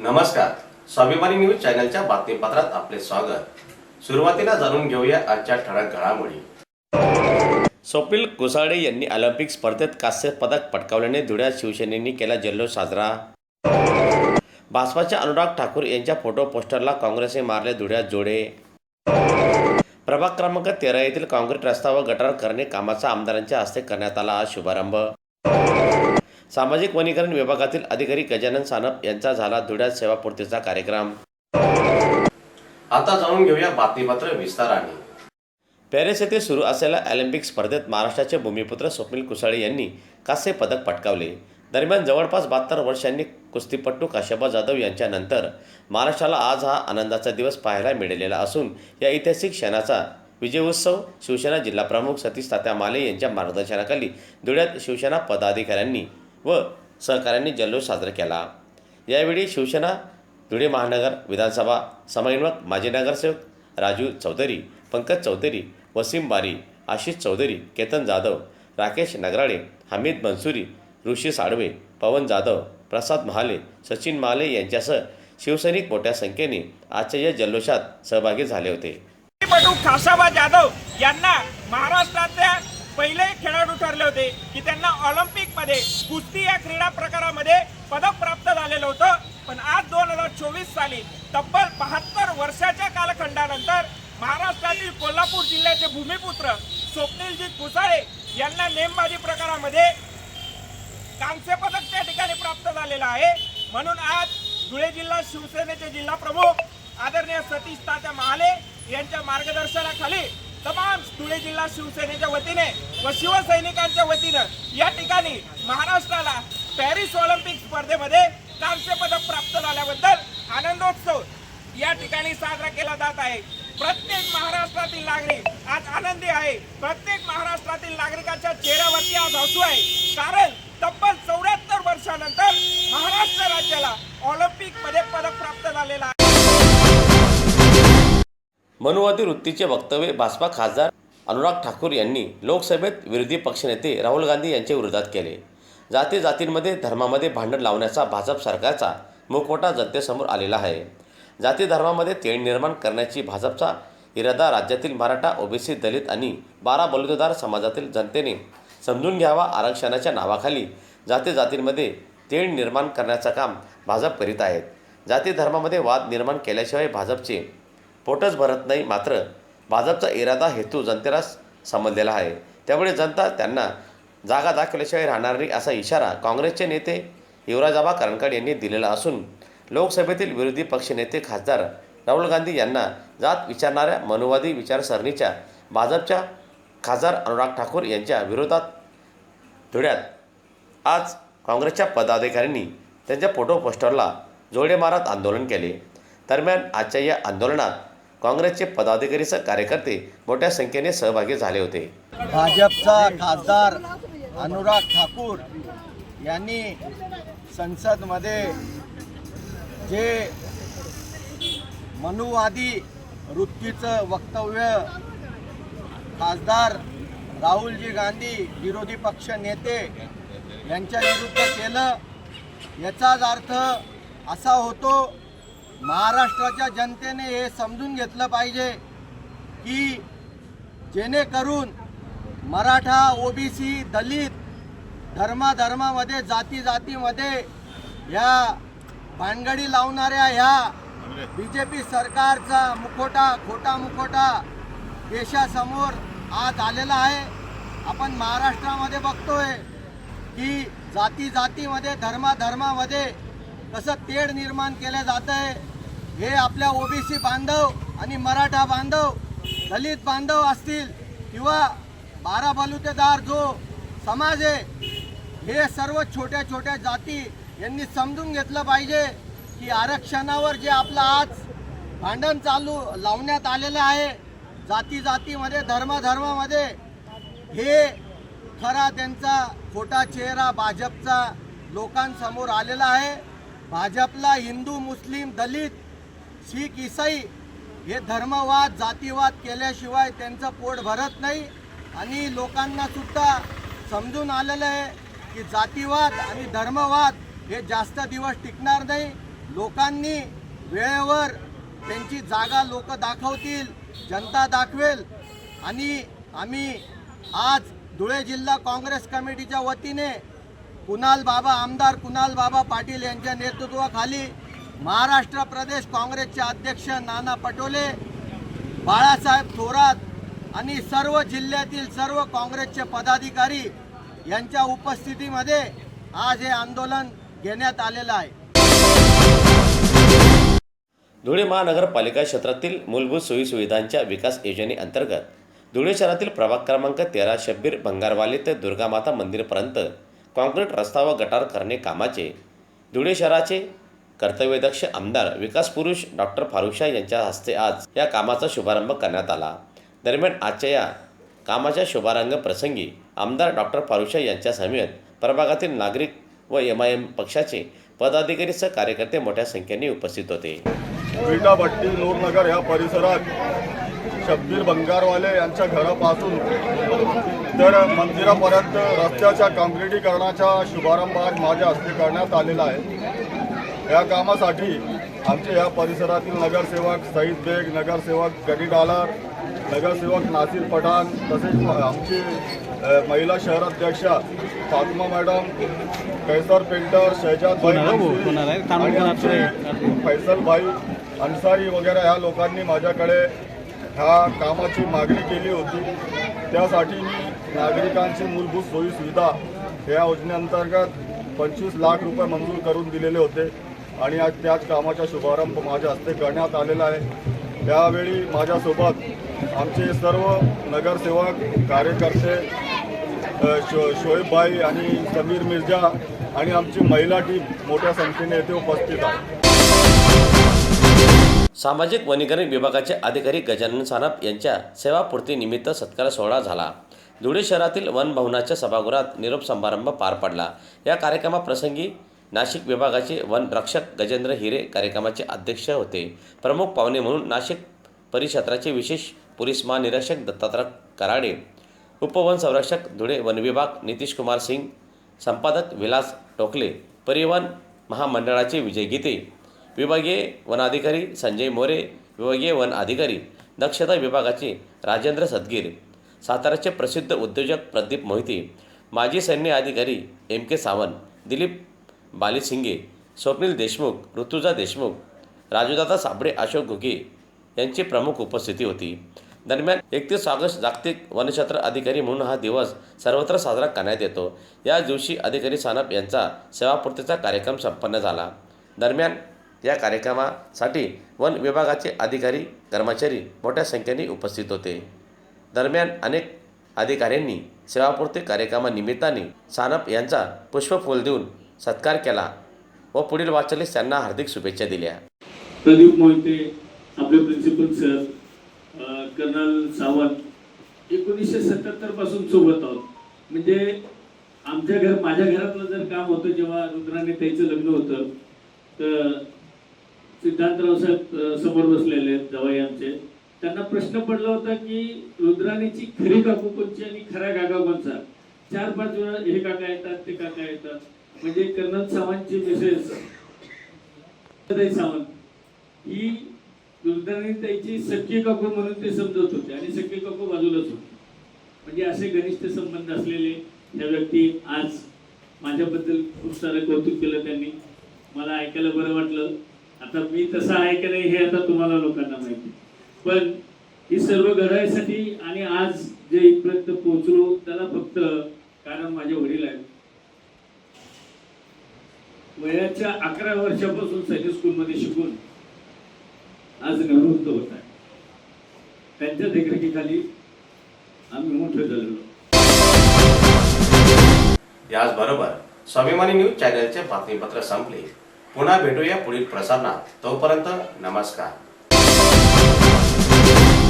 नमस्कार, स्वाभिमानी न्यूज चॅनलच्या बातमीपत्रात आपले स्वागत। सुरुवातीला जाणून घेऊया आजच्या ठळक घडामोडी। स्वप्नील कुसाळे यांनी ऑलिम्पिक स्पर्धेत कांस्य पदक पटकावल्याने धुळ्यात शिवसेनेने केला जल्लोष साजरा। भाजपाच्या अनुराग ठाकूर यांच्या फोटो पोस्टरला काँग्रेसने मारले धुळ्यात जोडे। प्रभाग क्रमांक 13 येथील काँक्रीट रस्ता व गटार करणे कामाचा आमदारांच्या हस्ते करण्यात आला। आज शुभारंभ। सामाजिक वनीकरण विभागातील अधिकारी गजानन सानप यांचा झाला धुळ्यात सेवापूर्तीचा कार्यक्रम। आता जाणून घेऊया बातमीपत्र विस्ताराने। पॅरिस येथे सुरू असलेल्या ऑलिम्पिक स्पर्धेत महाराष्ट्राचे भूमिपुत्र स्वप्नील कुसाळे यांनी कांस्य पदक पटकावले। दरम्यान जवळपास 72 वर्षांनी कुस्तीपटू काशाबा जाधव यांच्यानंतर महाराष्ट्राला आज हा आनंदाचा दिवस पाहायला मिळालेला असून या ऐतिहासिक क्षणाचा विजय उत्सव शिवसेना जिल्हा प्रमुख सतीश तात्या माले यांच्या मार्गदर्शनाखाली धुळ्यात शिवसेना पदाधिकाऱ्यांनी व सहकाऱ्यांनी जल्लोष साजरा केला। यावेळी शिवसेना धुळे महानगर विधानसभा समन्वयक माजी नगरसेवक राजू चौधरी, पंकज चौधरी, वसीम बारी, आशिष चौधरी, केतन जाधव, राकेश नगराळे, हमीद मंसुरी, ऋषी साळवे, पवन जाधव, प्रसाद महाले, सचिन महाले यांच्यासह शिवसैनिक मोठ्या संख्येने आजच्या या जल्लोषात सहभागी झाले होते। काशाबा जाधव यांना महाराष्ट्रातल्या पहिले खेळाडू ठरले होते की त्यांना ऑलिम्पिकमध्ये कुस्ती या क्रीडा प्रकारामध्ये पदक प्राप्त झालेलं होतं। पण आज 2024 साली तब्बल 72 वर्षाच्या कालखंडानंतर महाराष्ट्रातील कोल्हापूर जिल्ह्याचे भूमिपुत्र स्वप्नीलजी कुसाळे यांना नेमबाजी प्रकारामध्ये कांस्य पदक त्या ठिकाणी प्राप्त झालेलं आहे। म्हणून आज धुळे जिल्हा शिवसेनेचे जिल्हा प्रमुख आदरणीय सतीश तात्या माले यांच्या मार्गदर्शनाखाली तमाम धुळे जिल्हा शिवसेनेच्या वतीने व शिवसैनिकांच्या वतीने या ठिकाणी महाराष्ट्राला पॅरिस ऑलिम्पिक स्पर्धेमध्ये कांस्य पदक प्राप्त झाल्याबद्दल आनंदोत्सव या ठिकाणी साजरा केला जात आहे। प्रत्येक महाराष्ट्रातील नागरिक आज आनंदी आहे। प्रत्येक महाराष्ट्रातील नागरिकांच्या चेहऱ्यावरती आज हसू आहे, कारण तब्बल 74 वर्षानंतर महाराष्ट्र राज्याला ऑलिम्पिक मध्ये पदक प्राप्त झालेला आहे। मनुवादी वृत्तीचे वक्तव्य भाजपा खासदार अनुराग ठाकूर यांनी लोकसभेत विरोधी पक्षनेते राहुल गांधी यांच्या विरोधात केले। जाती-जातींमध्ये धर्मामध्ये भांडण लावण्याचा भाजप सरकारचा मुखवटा जनतेसमोर आलेला आहे। जाती धर्मामध्ये तेढ निर्माण करण्याची भाजपचा इरादा राज्यातील मराठा, ओबीसी, दलित आणि 12 बलुतेदार समाजातील जनतेने समजून घ्यावा। आरक्षणाच्या नावाखाली जाती-जातींमध्ये तेढ निर्माण करण्याचं काम भाजप करीत आहेत। जाती धर्मामध्ये वाद निर्माण केल्याशिवाय भाजपचे पोटच भरत नाही। मात्र भाजपचा इरादा हेतू जनतेला समजलेला आहे, त्यामुळे जनता त्यांना जागा दाखवल्याशिवाय राहणार नाही असा इशारा काँग्रेसचे नेते युवराजाबा करणकड यांनी दिलेला असून लोकसभेतील विरोधी पक्षनेते खासदार राहुल गांधी यांना जात विचारणाऱ्या मनुवादी विचारसरणीच्या भाजपच्या खासदार अनुराग ठाकूर यांच्या विरोधात धुळ्यात आज काँग्रेसच्या पदाधिकाऱ्यांनी त्यांच्या फोटो पोस्टरला जोडे मारत आंदोलन केले। दरम्यान आजच्या या आंदोलनात काँग्रेसचे पदाधिकारीसह कार्यकर्ते मोठ्या संख्येने सहभागी झाले होते। भाजपचा खासदार अनुराग ठाकूर यांनी संसदमध्ये जे मनुवादी वृत्तीचं वक्तव्य खासदार राहुलजी गांधी विरोधी पक्ष नेते यांच्या विरुद्ध केलं, याचाच अर्थ असा होतो महाराष्ट्राच्या जनतेने हे समजून घेतलं पाहिजे की जेणेकरून मराठा, ओबीसी, दलित धर्मामध्ये जातीमध्ये या भानगडी लावणाऱ्या ह्या बीजेपी सरकारचा खोटा मुखोटा देशासमोर आज आलेला आहे। आपण महाराष्ट्रामध्ये बघतोय की जातीमध्ये धर्मामध्ये कसं तेढ निर्माण केलं जातं आहे। हे आपल्या ओबीसी बांधव आणि मराठा बांधव, दलित बांधव असतील किंवा 12 बलुतेदार जो समाज आहे, हे सर्व छोट्या जाती यांनी समजून घेतलं पाहिजे की आरक्षणावर जे आपलं आज भांडण लावण्यात आलेलं आहे जातीमध्ये धर्मामध्ये, हे खरा त्यांचा खोटा चेहरा भाजपचा लोकांसमोर आलेला आहे। भाजपला हिंदू, मुस्लिम, दलित, शीख, ईसाई हे धर्मवाद, जातीवाद केल्याशिवाय त्यांचं पोट भरत नाही आणि लोकांना सुद्धा समजून आलेलं आहे की जातीवाद आणि धर्मवाद हे जास्त दिवस टिकणार नाही। लोकांनी वेळेवर त्यांची जागा लोक दाखवतील, जनता दाखवेल आणि आम्ही आज धुळे जिल्हा काँग्रेस कमिटीच्या वतीने आमदार कुणाल बाबा पाटील यांच्या नेतृत्वाखाली महाराष्ट्र प्रदेश काँग्रेसचे अध्यक्ष नाना पटोले, बाळासाहेब थोरात आणि सर्व जिल्ह्यातील सर्व काँग्रेसचे पदाधिकारी यांच्या उपस्थितीमध्ये आज हे आंदोलन घेण्यात आलेलं आहे. धुळे महानगरपालिका क्षेत्रातील मूलभूत सोयीसुविधांच्या विकास योजनेअंतर्गत धुळे शहरातील प्रभाग क्रमांक 13 शब्बीर भंगारवाले ते दुर्गामाता मंदिरपर्यंत काँक्रीट रस्ता व गटार करणे कामाचे धुळे शहराचे कर्तव्यदक्ष आमदार विकास पुरुष डॉक्टर फारुख यांच्या हस्ते आज या कामाचा शुभारंभ करण्यात आला. दरम्यान आजच्या या कामाच्या शुभारंभ प्रसंगी आमदार डॉक्टर फारुख यांच्या समेत प्रभागातील नागरिक व MIM पक्षाचे पदाधिकारी सह कार्यकर्ते मोठ्या संख्येने उपस्थित होते. विटाभट्टी नूरनगर या परिसरात शब्बीर भंगारवाले यांच्या घरापासून तर मंदिरापर्यंत रस्त्याच्या काँक्रिटीकरणाचा शुभारंभ आज माझ्या हस्ते करण्यात आलेला आहे. या कामासाठी आमचे या परिसरातील नगरसेवक सईद बेग, नगरसेवक गडी डालर, नगरसेवक नासिर पठाण तसेच आमची महिला शहर अध्यक्षा फातिमा मॅडम, कैसर पेंटर, शहजाद भाई आणि आमचे फैसल भाई अन्सारी वगैरे ह्या लोकांनी माझ्याकडे ह्या कामाची मागणी केली होती. त्यासाठी मी नागरिकांची मूलभूत सोयीसुविधा या योजनेअंतर्गत 25 लाख रुपये मंजूर करून दिलेले होते आणि आज त्याच कामाचा शुभारंभ माझ्या हस्ते करण्यात आलेला आहे. यावेळी माझ्यासोबत आमचे सर्व नगरसेवक, कार्यकर्ते, शोएब भाई आणि समीर मिर्जा आणि आमची महिला टीम मोठ्या संख्येने येथे उपस्थित आहे. सामाजिक वनीकरण विभागाचे अधिकारी गजानन सानप यांच्या सेवापूर्तीनिमित्त सत्कार सोहळा झाला. धुळे शहरातील वन भवनाच्या सभागृहात निरोप समारंभ पार पडला. या कार्यक्रमाप्रसंगी नाशिक विभागाचे वन रक्षक गजेंद्र हिरे कार्यक्रमाचे अध्यक्ष होते. प्रमुख पाहुणे म्हणून नाशिक परिक्षेत्राचे विशेष पोलीस महानिरीक्षक दत्तात्रय कराडे, उपवन संरक्षक धुळे वन विभाग नितीश कुमार सिंग, संपादक विलास टोकले, परिवहन महामंडळाचे विजय गीते, विभागीय वनाधिकारी संजय मोरे, विभागीय वन अधिकारी दक्षता विभागाचे राजेंद्र सदगीर, साताऱ्याचे प्रसिद्ध उद्योजक प्रदीप मोहिते, माजी सैन्य अधिकारी MK सावंत, दिलीप बालिसिंगे, स्वप्नील देशमुख, ऋतुजा देशमुख, राजूदादा साबळे, अशोक घुगे यांची प्रमुख उपस्थिती होती. दरम्यान 31 ऑगस्ट जागतिक वनक्षेत्र अधिकारी म्हणून हा दिवस सर्वत्र साजरा करण्यात येतो. या दिवशी अधिकारी सानप यांचा सेवापूर्तीचा कार्यक्रम संपन्न झाला. दरम्यान या कार्यक्रमासाठी वन विभागाचे अधिकारी कर्मचारी मोठ्या संख्येने उपस्थित होते. दरम्यान अनेक अधिकाऱ्यांनी सेवापूर्ती कार्यक्रमानिमित्ताने सानप यांचा पुष्पफूल देऊन सत्कार केला व पुढील वाटचालीस त्यांना हार्दिक शुभेच्छा दिल्या. प्रदीप मोहिते, आपले प्रिन्सिपल सर, कर्नल सावंत 1977 पासून सोबत आहोत. म्हणजे माझ्या घरातलं जर काम होतं जेव्हा रुद्राणी ताईचं लग्न होतं तर सिद्धांतराव साहेब समोर बसलेले आहेत जवाई आमचे. त्यांना प्रश्न पडला होता की रुद्राणीची खरी काकू कोणची आणि खरा काका कोणचा. 4-5 वेळा हे काका येतात, ते काका येतात. म्हणजे कर्नल सावंतची मिसेस सावंत ही रुद्राणी ताईची सख्खी काकू म्हणून ते समजत होते आणि सख्खी काकू बाजूलाच होते. म्हणजे असे घनिष्ठ संबंध असलेले त्या व्यक्ती आज माझ्याबद्दल खूप सारं कौतुक केलं त्यांनी. मला ऐकायला बरं वाटलं. आता मी तसं आहे की नाही हे आता तुम्हाला लोकांना माहिती, पण ही सर्व घडायसाठी आणि आज जे इथपर्यंत पोहोचलो त्याला फक्त कारण माझे वडील आहेत. वयाच्या 11 वर्षापासून सैनिक स्कूलमध्ये शिकून आज निवृत्त होत आहे. त्यांच्या देखरेखीखाली आम्ही मोठे झालेलो. याचबरोबर स्वाभिमानी न्यूज चॅनलचे बातमीपत्र संपले. पुन्हा भेटूया पुढील प्रसारणात. तोपर्यंत नमस्कार.